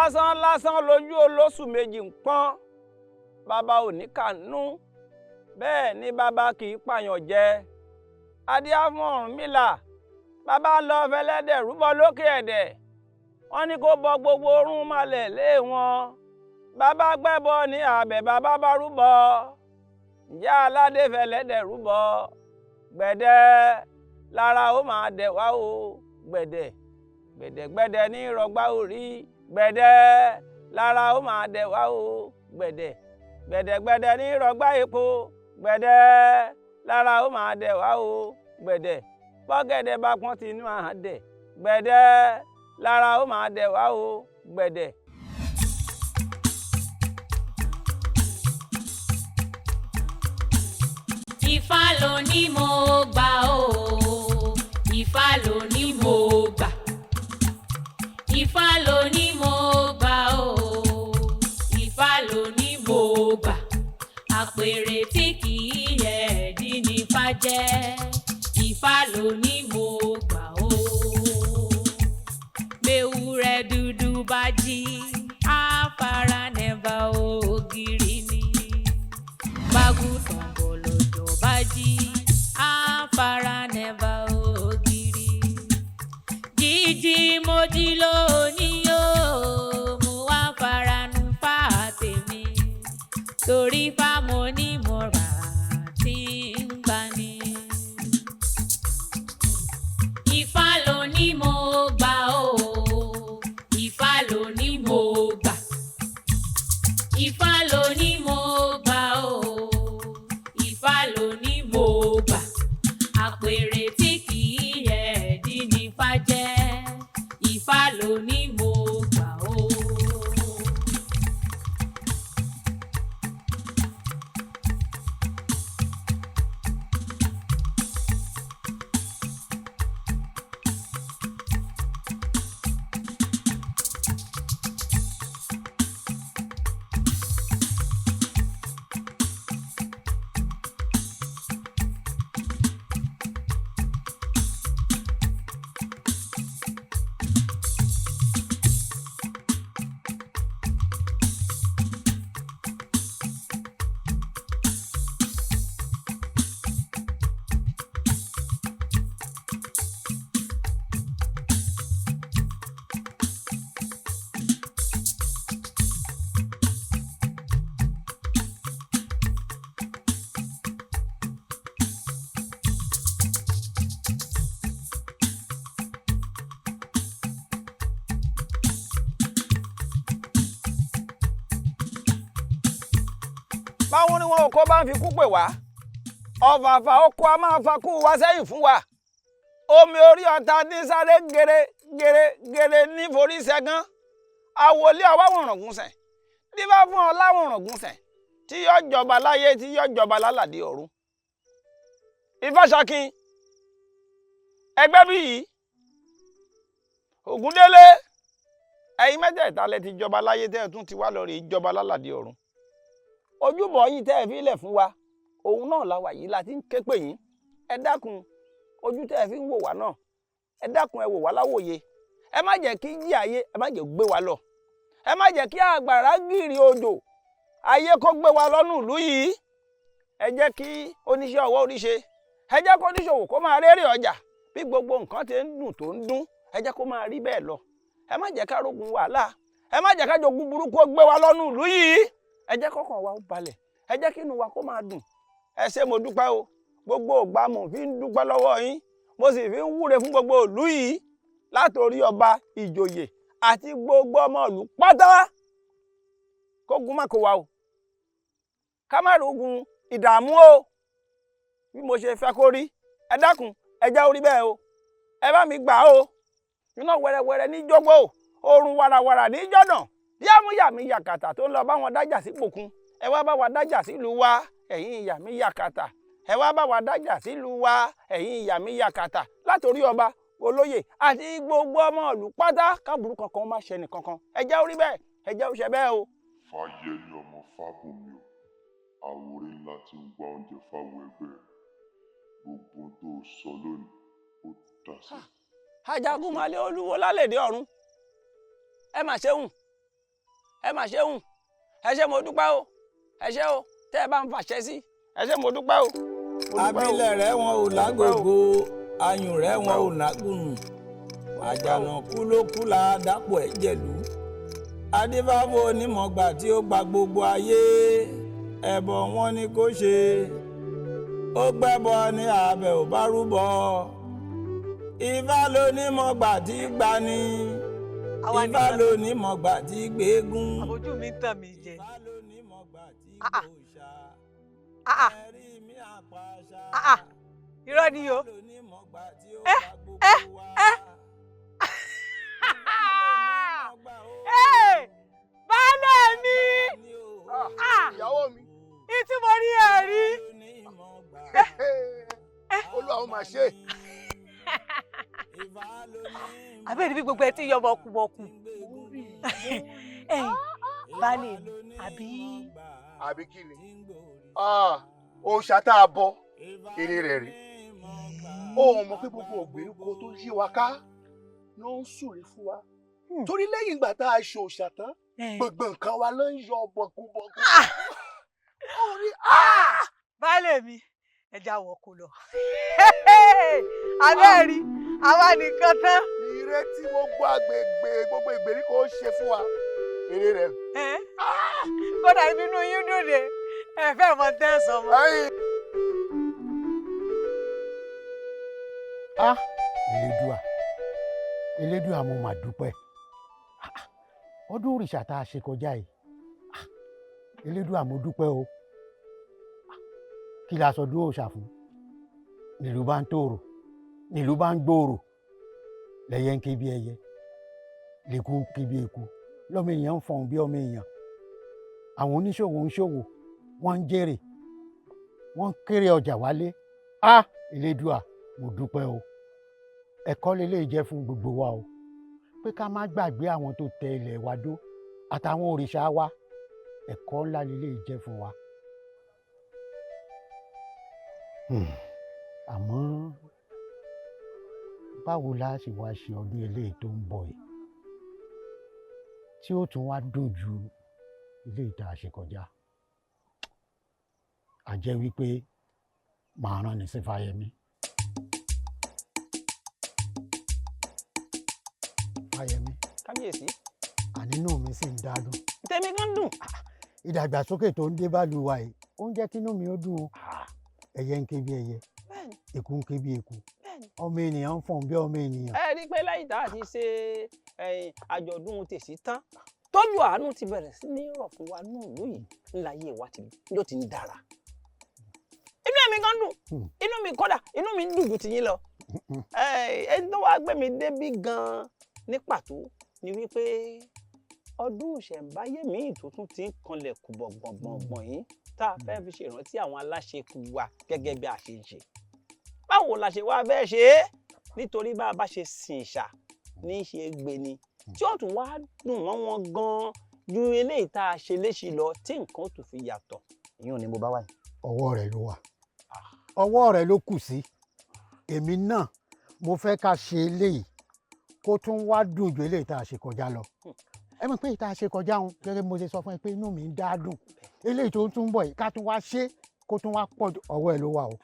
lásán lásán lójú olóṣù méjì ń pọ́n bàbá ò ní kànú bẹ́ẹ̀ ni bàbá kì í pààyàn jẹ adíá fún Ọ̀rúnmìlà bàbá lọ fẹlẹ́dẹ̀ rúbọ lókè ẹ̀dẹ̀ wọ́n ní kó bọ gbogbo orún malẹ̀ lé wọn bàbá gbẹ́bọ ní àbẹ̀ bàbá bá rúbọ ǹjẹ́ aládé fẹlẹ́dẹ̀ rúbọ gbẹ̀dẹ̀ lára ó máa dẹ̀ wá o gbẹ̀dẹ̀ gbẹ̀dẹ̀gbẹ̀dẹ̀ ní rọgbà orí gbẹ̀dẹ̀ lára ó máa dẹ̀ wá o gbẹ̀dẹ̀ gbẹ̀dẹ̀gbẹ̀dẹ̀ ní rọgbà epo gbẹ̀dẹ̀ lára ó máa dẹ̀ wá o gbẹ̀dẹ̀ bọ́gẹ̀dẹ̀ bá pọ́n ti inú àhán dẹ̀ gbẹ̀dẹ̀ lára ó máa dẹ̀ wá o gbẹ̀dẹ̀. Ifá ló ní mo gbà o Ifá ló ní mo gbà Ifá ló ní mo gbà o Ifá ló ní mo gbà àpèrè tí kì í yẹ ẹ̀dí ní Ifá jẹ́ Ifá ló ní mo gbà o gbéwúrẹ́ dúdú bá jí àfárá nẹ́bà ògiri ni bágùtàn bọ̀lọ̀jọ̀ bá jí àfárá nẹ́bà ògiri jíjí mojí lónìí yóò mú wá faranu fà tèmi torí fámo ní mọ̀ra tí ń gbani. Ifá ló ní mo gbà o Ifá ló ní mo gbà Ifá ló ní mo gbà o Ifá ló ní mo gbà àpèrè tí kì í yẹ ẹ̀dí ní Ifá jẹ́ Ifá ló ní mo gbà o. báwọn ni wọn ò kọ́ bá ń fi kú pè wá ọ̀fàfà oko a máa fa kú wá sẹ́yìn fún wa omi orí ọ̀tá ní sáré gèrè gèrè gèrè ní forí sẹ́gán àwòlé ọwáwòrán gúnṣẹ̀ dífá fún ọ láwòrán gúnṣẹ̀ tí yọ jọba láyé tí yọ jọba lálàdé ọ̀run Ifáṣakin ẹgbẹ́ bí yìí Ògúndélé ẹ̀yin mẹ́tẹ̀ẹ̀ta lẹ ti jọba láyé tẹ́ ẹ tún ti wá lọ rí jọba lálàdé ọ̀run ojúbọ yìí tẹ́ ẹ fi lẹ̀ fún wa òun náà la wà yìí la ti ń ké pè yín ẹ dákun ojú tẹ́ ẹ fi ń wò wá náà ẹ dákun ẹ wò wá láwòye ẹ má jẹ́ kí jí ayé ẹ má jẹ́ gbé wa lọ ẹ má jẹ́ kí àgbàrá gìrì òjò ayé kó gbé wa lọ́nù ìlú yìí ẹ jẹ́ kí oníṣẹ́ ọwọ́ oríṣe ẹ jẹ́ kó oníṣòwò kó máa rérè ọjà bí gbogbo nǹkan ti ń dùn tó ń dún ẹ jẹ́ kó máa rí bẹ́ẹ̀ lọ ẹ má jẹ́ ká rógun wàhálà ẹ má jẹ́ ká jogun burúkú gbé wa lọ́nù ìlú yìí ẹ jẹ́ kọ́kàn wa ó balẹ̀ ẹ jẹ́ kí inú wa kó máa dùn ẹ ṣé mo dúpẹ́ o gbogbo ògbà mo fi ń dúpẹ́ lọ́wọ́ yín mo sì fi ń wúre fún gbogbo ìlú yìí látòrí ọba ìjòyè àti gbogbo ọmọ ìlú pátá kógun má kó wa o ká má rogun ìdààmú o bí mo ṣe fẹ́ kó rí ẹ dákun ẹ jẹ́ ó rí bẹ́ẹ̀ o ẹ bá mi gbà o iná wẹ́rẹ́wẹ́rẹ́ ní jọ́gbó oorun wàràwàrà ní jọ́dàn yàmúyàmí yàkàtà tó ń lọ bá wọn dájà sí pòkun ẹ wá bá wa dájà sílùú wa ẹ̀yin ìyàmí yàkàtà ẹ wá bá wa dájà sílùú wa ẹ̀yin ìyàmí yàkàtà látòrí ọba olóyè àti gbogbo ọmọ ìlú pátá káàbùrú kankan má ṣe nìkankan ẹ jẹ́ ó rí bẹ́ẹ̀ ẹ jẹ́ ó ṣe bẹ́ẹ̀ o. Fáyẹyẹ ọmọ Fábùnmi o àwòrán ńlá tí ń wá oúnjẹ fáwọn ẹgbẹ́ gbogbo tó sọ lónìí ó dá sí. Ajagunmalè olúwo lálẹ́dẹ̀ ọ̀run ẹ mà ṣeun ẹ mà ṣeun ẹ ṣé mo dúpẹ́ o ẹ ṣé o tẹ́ ẹ bá ń fàṣẹ sí ẹ ṣé mo dúpẹ́ o. abilẹ̀ rẹ̀ wọn ò lágògó ayùn rẹ̀ wọn ò nágùnù àjànàkú ló kú la dápọ̀ ẹ̀ jẹ̀lú adébáfo onímọ̀gbà tí ó gba gbogbo ayé ẹbọ wọn ni kó ṣe ó gbẹ́bọ ní abẹ ò bá rúbọ ifá ló nímọ̀gbà tí gbani ifá ló nímọ̀gbà tí gbégún àbójú mi ń tàn mí jẹ. ifá ló nímọ̀gbà tí Ah, ah. gbòòṣà Ah, ẹ̀rí mi àpàṣà irọ́ ni o. ló nímọ̀gbà tí ó Eh, gba gbogbo wa. Baálé mi! ìyàwó mi Ìtí mo rí ẹ rí. olúwa ó máa ṣe. Àbẹ́rẹ́ bí gbogbo ẹ ti yọ bọ̀kùbọ̀kù. Baálé mi, àbí kí ni òòṣà tá a bọ èrè rẹ̀ rí ó mọ̀ pé gbogbo ògbérúkọ tó yí wa ká ló ń súre fún wa torí lẹ́yìn ìgbà tá a ṣe òòṣà tán gbogbo nǹkan wa ló ń yọ bọ̀kúbọ̀kú. baálé mi, ẹja wọ̀ kò lọ. Àbẹ́rẹ́ àwa nìkan tán. ire tí gbogbo agbègbè gbogbo ìgbèríko ó ṣe fún wa èrè rẹ̀. Kódà ìbínú yín dùn dé, ẹ fẹ́ mọ tẹ́sán mọ́. Elédùà mo mà dúpẹ́ ọdún òrìṣà tá a ṣe kọjá yìí Elédùà mo dúpẹ́ o kí la sọ dúró òòṣà fún nílùú bá ń tòrò nílùú bá ń gbòòrò lẹ́yẹ ń ké bí ẹyẹ lèkú ń ké bí eku lọ́mọ èèyàn ń fọhùn bí ọmọ èèyàn àwọn oníṣòwò ń ṣòwò wọ́n ń jèrè wọ́n ń kéré ọjà wálé Elédùà mo dúpẹ́ o ẹ̀kọ́ lélẹ́yìí jẹ́ fún gbogbo wa o pé ká má gbàgbé àwọn tó tẹ ilẹ̀ wa dó àtàwọn òrìṣà wa ẹ̀kọ́ ńlá lélẹ́yìí jẹ́ fún wa. Àmọ́ báwo la ṣe wá ṣe ọdún eléyìí tó ń bọ̀ yìí tí ó tún wá dùn ju eléyìí tá a ṣe kọjá a jẹ́ wípé màá rán ni sí Fáyẹmí. Fáyẹmí. Kábíyèsí. Ànínú mi sì ń dádùn. Tèmi gan dùn. Ìdàgbàsókè tó ń dé bálu wa yìí ó ń jẹ́ kínú mi ó dùn o. Ẹyẹ ń ké bí ẹyẹ. Eku ń ké bí eku. Ọmọ ènìyàn ń fọ̀n bí ọmọ ènìyàn. Ẹ rí i pé lẹ́yìn tá a ti ṣe àjọ̀dún tèṣí tán tójú àánú ti bẹ̀rẹ̀ sí ní rọ̀ fún wa ní ìlú yìí ńlá ayé wa ló ti ń dára. Inú èmi gan dùn inú mi kódà inú mi dùn ju tiyín lọ. Ẹni tó wá gbé mi débí gan-an ní pàtó ni wípé ọdún ìṣẹ̀ǹbáyé míì tó tún ti ń kanlẹ̀ kù gbọ̀ngbọ̀ngbọ̀n yìí tá a fẹ́ fi ṣèrántí àwọn aláṣekù wa gẹ́gẹ́ bí a ṣe ń ṣe. Báwo la ṣe wá bẹ́ẹ̀ ṣe é nítorí bá a bá ṣe sìn ìṣà ní í ṣe gbé ni tí ó tún wá dùn mọ́ wọn gan-an ju eléyìí tá a ṣe léṣe lọ tí nǹkan tó fi yàtọ̀ ìyẹn ni mo bá wà yìí. Ọwọ́ rẹ̀ ló wà ọwọ́ rẹ̀ ló kù sí èmi náà mo fẹ́ ká ṣe eléyìí kó tún wá dùn ju eléyìí tá a ṣe kọjá lọ ẹ mọ̀ pé ìta ṣe kọjá òun gẹ́gẹ́ bí mo ṣe sọ fún ẹ pé inú mi ń dá dùn eléyìí tó tún bọ̀ yìí ká tún wá ṣe kó tún wá pọ̀ ọwọ́ ẹ̀ ló wà o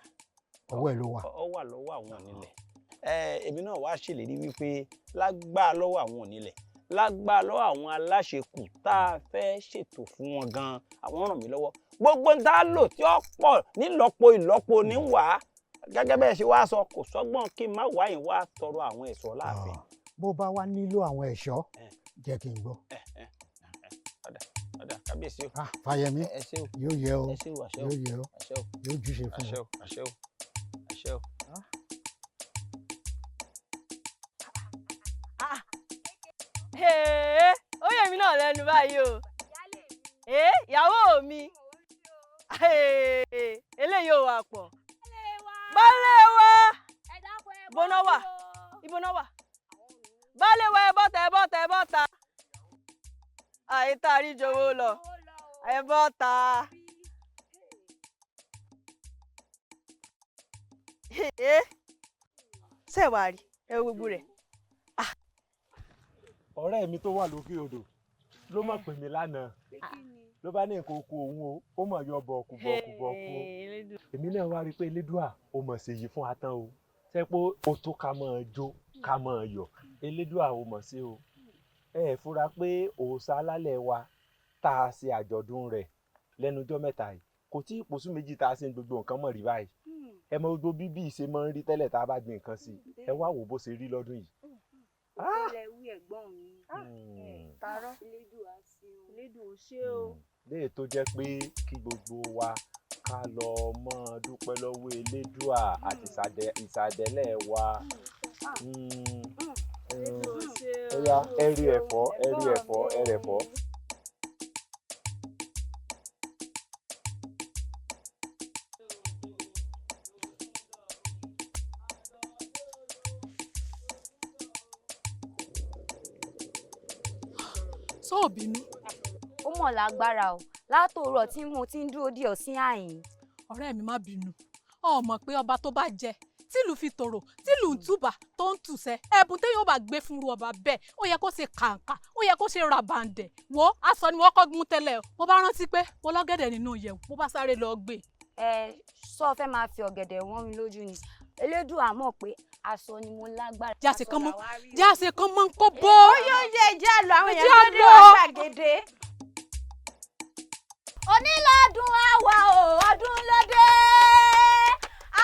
ọwọ́ ẹ̀ ló wà. Ó wà lọ́wọ́ àwọn onílẹ̀ èmi náà wá ṣèlérí wípé lágbára lọ́wọ́ àwọn onílẹ̀ lágbára lọ́wọ́ àwọn aláṣekù tá a fẹ́ ṣètò fún wọn gan-an àwọn ràn mí lọ́wọ́ gbogbo ń dá lò tí ó pọ̀ nílọ́po ìlọ́po ní wàá gẹ́gẹ́ bẹ́ẹ̀ ṣe wá sọ kò sọ́gbọ́n kí n má wá yín wá tọrọ àwọn ẹ̀ṣọ́ láàfin. Bó bá wá nílò àwọn ẹ̀ṣọ́ jẹ́ kí n gbọ́. Ọ̀dà kábíyèsí o. Fáyẹmí yóò yẹ o yóò yẹ o yóò júṣe fún ọ. àṣẹ o. Ó yẹ mí náà lẹ́nu báyìí o. Ìyàwó mi eléyìí ò wà pọ̀. Baálé wa ibona wà baálé wa ẹ bọ́ta àìtá àríjòwò lọ ẹ bọ́ta. Ṣẹ̀wárí ẹ wo gbogbo rẹ̀. Ọ̀rẹ́ mi tó wà lókè odò ló mọ̀ pè mí lánàá ló bá ní nǹkan oko òun o ó mọ̀ yọ bọ̀ọ̀kù. Èmi náà wá rí i pé elédùà ó mọ̀ ṣe yìí fún atán o ṣe pé ó tó ká máa jó ká máa yọ̀ elédùà ó mọ̀ sí o. Ẹ fura pé òòṣà alálẹ̀ wa tá a ṣe àjọ̀dún rẹ̀ lẹ́nujọ́ mẹ́ta yìí kò tí ì pòṣù méjì tá a ṣe gbogbo nǹkan mọ̀ rí báyìí. Ẹ mọ gbogbo bíbí ìṣe máa ń rí tẹ́lẹ̀ tá a bá gbin nǹkan sí ẹ wá wò bó ṣe rí lọ́dún yìí. ilẹ̀ wí ẹ̀gbọ́n mi tarọ́ elédùn ò ṣe o. Léè tó jẹ́ pé kí gbogbo wa ká lọ mọ́ dúpẹ́ lọ́wọ́ elédùà àti ìsàdẹ́lẹ̀ wa. Ẹ̀yà ẹ̀rí ẹ̀fọ́ ẹ̀rí ẹ̀fọ́ ẹ̀rẹ̀ ẹ̀fọ́. Sọ bínú. Ó mọ̀ lágbára o látòórọ̀ tí mo ti ń dúró dí ọ sí àyìn. Ọ̀rẹ́ mi má bínú o mọ̀ pé ọba tó bá jẹ tílùú fi tòrò tílùú ń túbà tó ń tùsẹ̀ ẹ̀bùn téèyàn ó bá gbé fún irú ọba bẹ́ẹ̀ ó yẹ kó ṣe kàǹkà ó yẹ kó ṣe ràbàǹdẹ̀ wo aṣọ ni wọ́n kọ́ gún tẹ́lẹ̀ mo bá rántí pé mo lọ́gẹ̀dẹ̀ nínú ìyẹ̀wò mo bá sáré lọ gbé. Sọ fẹ́ máa fi ọ̀gẹ̀dẹ̀ wọ́n mi lójú ni Elédùà mọ̀ pé aṣọ ni mo lágbára. jáse kan mọ́ ń kó bó. ó yóò yẹ ìjà lọ àwọn èèyàn tó dé wá gbàgede. Onílọ́dún àwa o ọdún lóde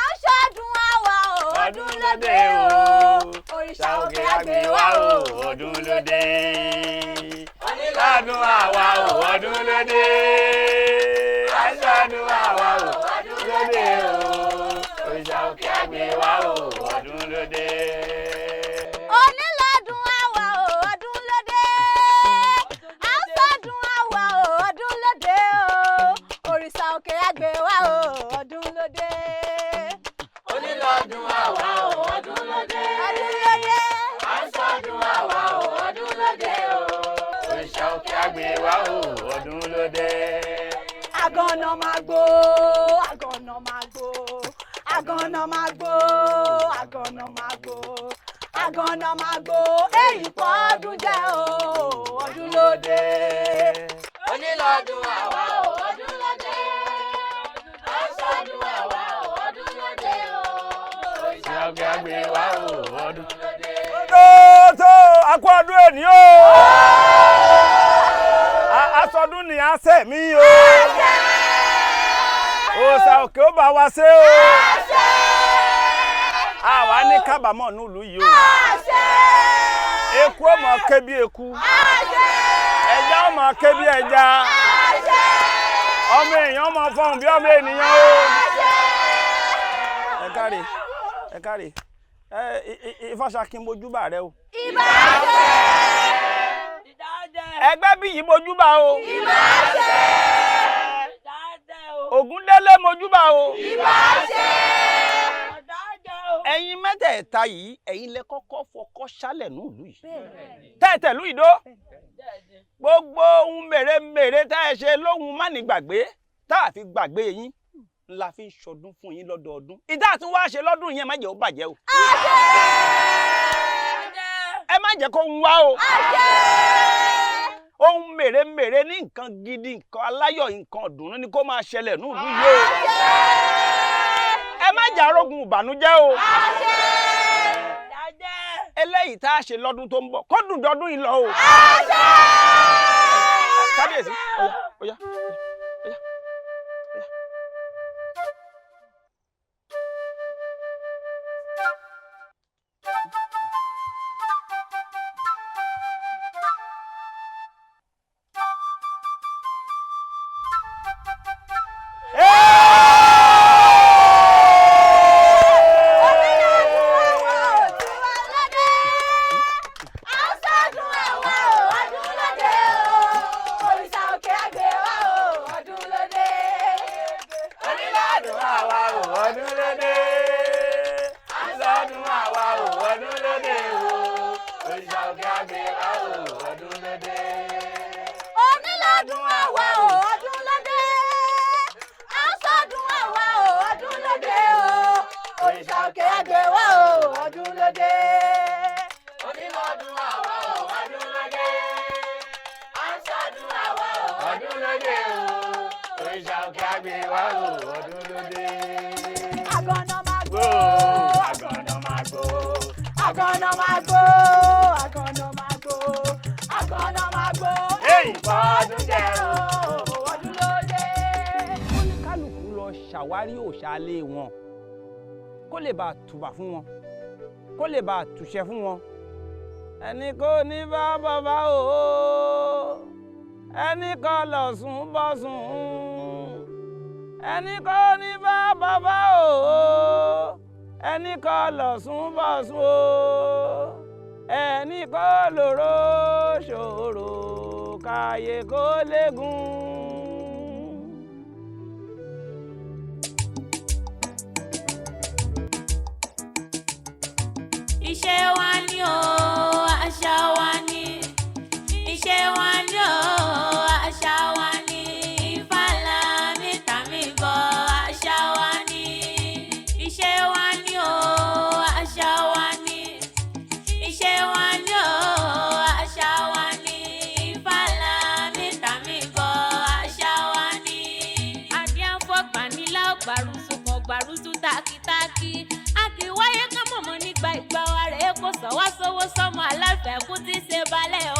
aṣọ́dún àwa o ọdún lóde o òrìṣà òkè àgbè wa o ọdún lóde. Onílọ́dún àwa o ọdún lóde aṣọ́dún àwa o ọdún lóde o òrìṣà òkè àgbè wa o ọdún lóde. Onílọ́dún àwa o ọdún lóde aṣọ́dún àwa o ọdún lóde o òrìṣà òkè àgbè wa o ọdún lóde. Onílọ́dún àwa o ọdún lóde aṣọ́dún àwa o ọdún lóde o òrìṣà òkè àgbè wa o ọdún lóde. Àgànà máa gbó àgànà máa gbó àgànà máa gbó àgànà máa gbó àgànà máa gbó èyí pọ̀ ọdún jẹ́ o ọdún lóde. Onílọ́dún àwa o ọdún lóde aṣọ́dún àwa o ọdún lóde o òrìṣà òkè àgbè wa o ọdún lóde. tó akọ ọdún èní o aṣọdún ni a ṣe mí o òòṣà òkè ó bá wa ṣe o àwa ní kábàámọ̀ nílùú yìí o eku ó máa ké bí eku ẹja ó máa ké bí ẹja ọmọ èèyàn máa fọhùn bí ọmọ ènìyàn o. ẹ káre Ifáṣakin mojúbà rẹ o. Ẹgbẹ́ bí yìí mojúbà o. Ògúndélé mojúbà o. Ẹ̀yin mẹ́tẹ̀ẹ̀ta yìí ẹ̀yin lẹ kọ́kọ́ fọkọ́ ṣálẹ̀ nílùú yìí. Tẹ́ẹ̀tẹ̀lú ìdó. Gbogbo ohun mèremère tá ẹ ṣe lóhun mánigbàgbé tá a fi gbàgbé yín la fi ń ṣọdún fún yín lọ́dọọdún. Ìdá tí wàá ṣe lọ́dún yẹn má jẹ́ ó bàjẹ́ o. Ẹ má jẹ́ kó ń wá o. Ohun mèremère ní nǹkan gidi nǹkan aláyọ̀ nǹkan ọ̀dùnnú ni kó máa ṣẹlẹ̀ nílùú yìí o. Ẹ má jà arógun ìbànújẹ́ o. Eléyìí tá a ṣe lọ́dún tó ń bọ̀ kó dùn dọ́dún yìí lọ o. Kábíyèsí ó yá. Onílọ́dún àwa o ọdún lóde. kí á gbé wá o ọdún ló dé. Àgànà máa gbó. Àgànà máa gbó. Àgànà máa gbó. Àgànà máa gbó. Àgànà máa gbó. Èyí pa ọdún jẹ́ o ọdún ló dé. Kálukú lọ ṣàwárí òṣàlé wọn kó lè bá tùbà fún wọn kó lè bá túṣẹ fún wọn. Ẹni kò ní bá bàbá o ẹni kò lọ sùn bọ́ sùn ẹni kò ní bá bàbá o ẹni kò lọ sùn bọ́ sùn o ẹni kò lòró ṣòro káyé kó légún. Iṣẹ́ wa ni o, àṣà wa ni. Iṣẹ́ wa ni o, àṣà wa ni. Ìfàlà mi tà mí bọ̀, àṣà wa ni. Iṣẹ́ wa ni o, àṣà wa ni. Iṣẹ́ wa ni o, àṣà wa ni. Ìfàlà mi tà mí bọ̀, àṣà wa ni. Adé àfọ̀gbà nílá ọ̀gbàrúsù kọ̀ gbàrúsù tákítákí. A kì í wáyé ká mọ̀mọ́ nígbà ìgbà wa rẹ̀ kó sọ wá sówó sọ́mọ aláfẹ́ kú tí ṣe balẹ̀ o.